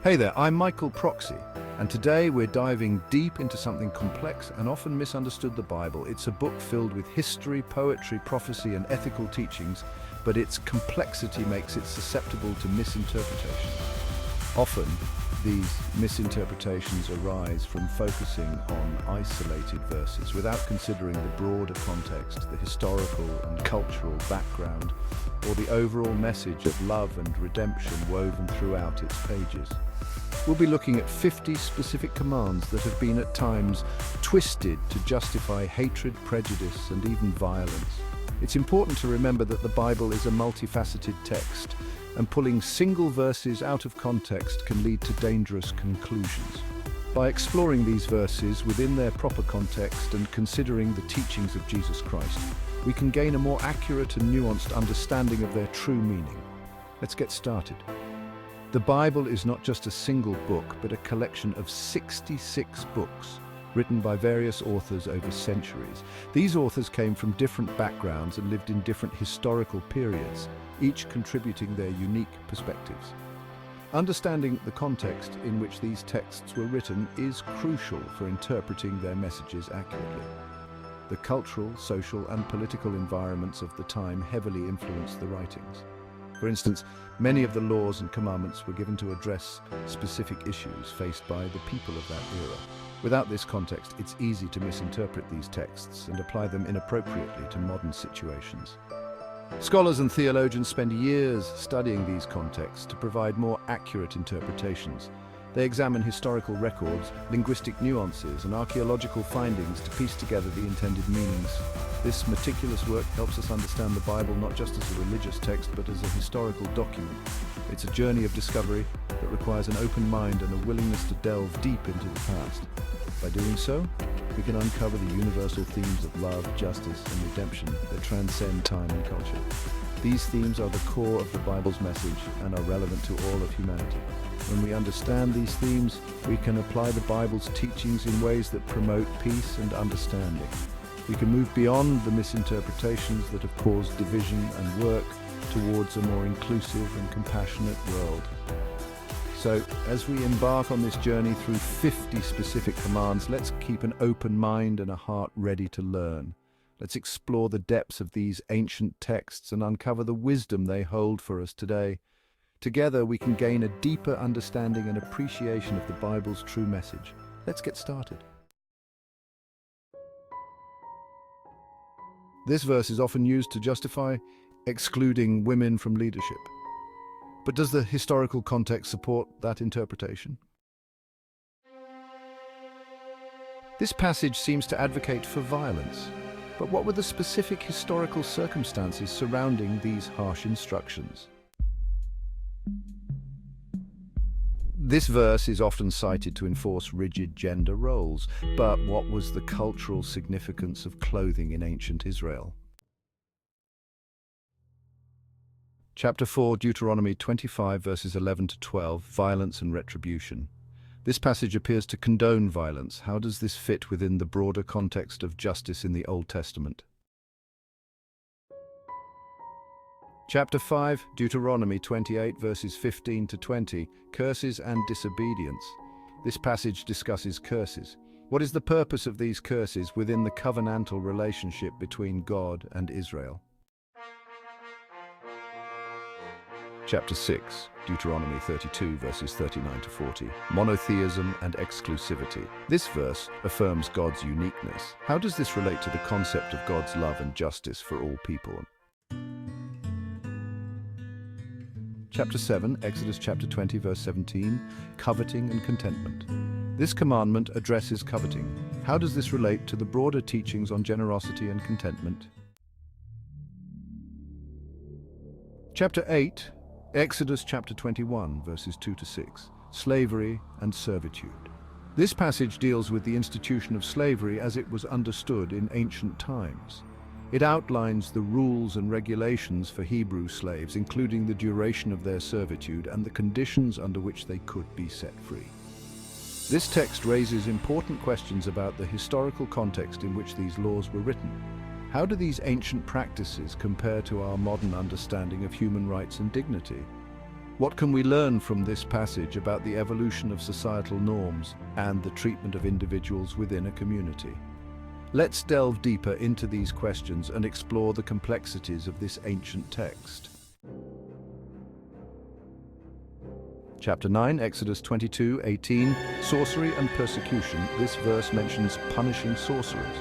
Hey there, I'm Michael Proxy, and today we're diving deep into something complex and often misunderstood, the Bible. It's a book filled with history, poetry, prophecy, and ethical teachings, but its complexity makes it susceptible to misinterpretation. Often, these misinterpretations arise from focusing on isolated verses without considering the broader context, the historical and cultural background, or the overall message of love and redemption woven throughout its pages. We'll be looking at 50 specific commands that have been at times twisted to justify hatred, prejudice, and even violence. It's important to remember that the Bible is a multifaceted text, and pulling single verses out of context can lead to dangerous conclusions. By exploring these verses within their proper context and considering the teachings of Jesus Christ, we can gain a more accurate and nuanced understanding of their true meaning. Let's get started. The Bible is not just a single book, but a collection of 66 books written by various authors over centuries. These authors came from different backgrounds and lived in different historical periods, each contributing their unique perspectives. Understanding the context in which these texts were written is crucial for interpreting their messages accurately. The cultural, social, and political environments of the time heavily influenced the writings. For instance, many of the laws and commandments were given to address specific issues faced by the people of that era. Without this context, it's easy to misinterpret these texts and apply them inappropriately to modern situations. Scholars and theologians spend years studying these contexts to provide more accurate interpretations. They examine historical records, linguistic nuances, and archaeological findings to piece together the intended meanings. This meticulous work helps us understand the Bible not just as a religious text, but as a historical document. It's a journey of discovery that requires an open mind and a willingness to delve deep into the past. By doing so, we can uncover the universal themes of love, justice, and redemption that transcend time and culture. These themes are the core of the Bible's message and are relevant to all of humanity. When we understand these themes, we can apply the Bible's teachings in ways that promote peace and understanding. We can move beyond the misinterpretations that have caused division and work towards a more inclusive and compassionate world. So, as we embark on this journey through 50 specific commands, let's keep an open mind and a heart ready to learn. Let's explore the depths of these ancient texts and uncover the wisdom they hold for us today. Together, we can gain a deeper understanding and appreciation of the Bible's true message. Let's get started. This verse is often used to justify excluding women from leadership. But does the historical context support that interpretation? This passage seems to advocate for violence, but what were the specific historical circumstances surrounding these harsh instructions? This verse is often cited to enforce rigid gender roles, but what was the cultural significance of clothing in ancient Israel? Chapter 4, Deuteronomy 25, verses 11 to 12, violence and retribution. This passage appears to condone violence. How does this fit within the broader context of justice in the Old Testament? Chapter 5, Deuteronomy 28, verses 15 to 20, curses and disobedience. This passage discusses curses. What is the purpose of these curses within the covenantal relationship between God and Israel? Chapter 6, Deuteronomy 32, verses 39 to 40, monotheism and exclusivity. This verse affirms God's uniqueness. How does this relate to the concept of God's love and justice for all people? Chapter 7, Exodus chapter 20, verse 17, coveting and contentment. This commandment addresses coveting. How does this relate to the broader teachings on generosity and contentment? Chapter 8, Exodus chapter 21, verses 2 to 6, slavery and servitude. This passage deals with the institution of slavery as it was understood in ancient times. It outlines the rules and regulations for Hebrew slaves, including the duration of their servitude and the conditions under which they could be set free. This text raises important questions about the historical context in which these laws were written. How do these ancient practices compare to our modern understanding of human rights and dignity? What can we learn from this passage about the evolution of societal norms and the treatment of individuals within a community? Let's delve deeper into these questions and explore the complexities of this ancient text. Chapter 9, Exodus 22:18, Sorcery and Persecution. This verse mentions punishing sorcerers.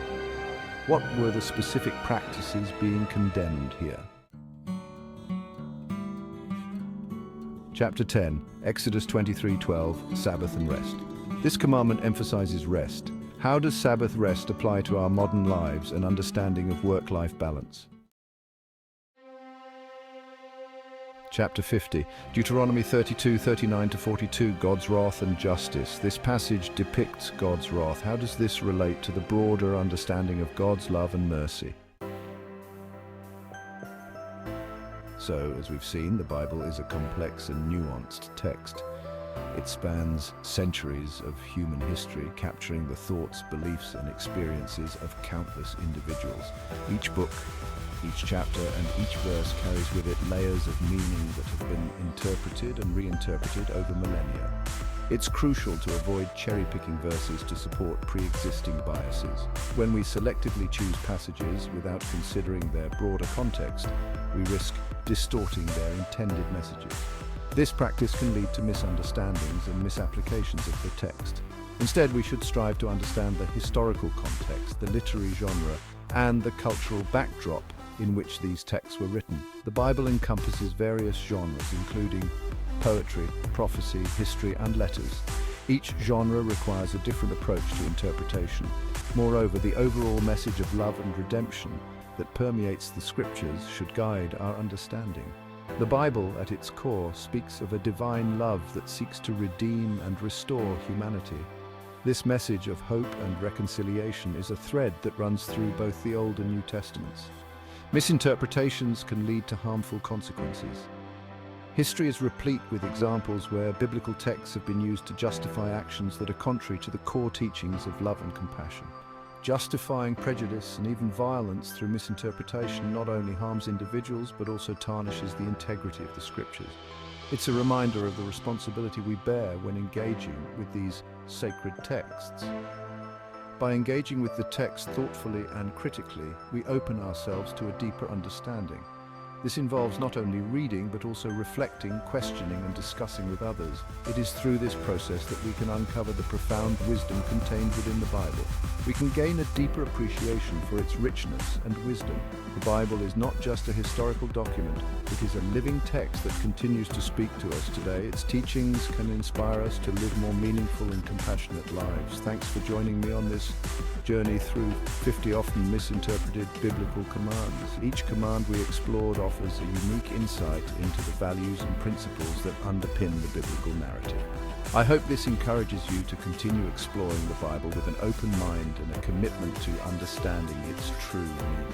What were the specific practices being condemned here? Chapter 10, Exodus 23:12, Sabbath and Rest. This commandment emphasizes rest. How does Sabbath rest apply to our modern lives and understanding of work-life balance? Chapter 50, Deuteronomy 32:39-42, God's wrath and justice. This passage depicts God's wrath. How does this relate to the broader understanding of God's love and mercy? So, as we've seen, the Bible is a complex and nuanced text. It spans centuries of human history, capturing the thoughts, beliefs, and experiences of countless individuals. Each book, each chapter, and each verse carries with it layers of meaning that have been interpreted and reinterpreted over millennia. It's crucial to avoid cherry-picking verses to support pre-existing biases. When we selectively choose passages without considering their broader context, we risk distorting their intended messages. This practice can lead to misunderstandings and misapplications of the text. Instead, we should strive to understand the historical context, the literary genre, and the cultural backdrop in which these texts were written. The Bible encompasses various genres, including poetry, prophecy, history, and letters. Each genre requires a different approach to interpretation. Moreover, the overall message of love and redemption that permeates the scriptures should guide our understanding. The Bible, at its core, speaks of a divine love that seeks to redeem and restore humanity. This message of hope and reconciliation is a thread that runs through both the Old and New Testaments. Misinterpretations can lead to harmful consequences. History is replete with examples where biblical texts have been used to justify actions that are contrary to the core teachings of love and compassion. Justifying prejudice and even violence through misinterpretation not only harms individuals but also tarnishes the integrity of the scriptures. It's a reminder of the responsibility we bear when engaging with these sacred texts. By engaging with the text thoughtfully and critically, we open ourselves to a deeper understanding. This involves not only reading, but also reflecting, questioning, and discussing with others. It is through this process that we can uncover the profound wisdom contained within the Bible. We can gain a deeper appreciation for its richness and wisdom. The Bible is not just a historical document, it is a living text that continues to speak to us today. Its teachings can inspire us to live more meaningful and compassionate lives. Thanks for joining me on this journey through 50 often misinterpreted biblical commands. Each command we explored offers a unique insight into the values and principles that underpin the biblical narrative. I hope this encourages you to continue exploring the Bible with an open mind and a commitment to understanding its true meaning.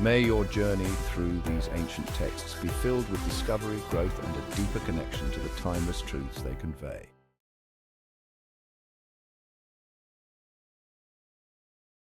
May your journey through these ancient texts be filled with discovery, growth, and a deeper connection to the timeless truths they convey.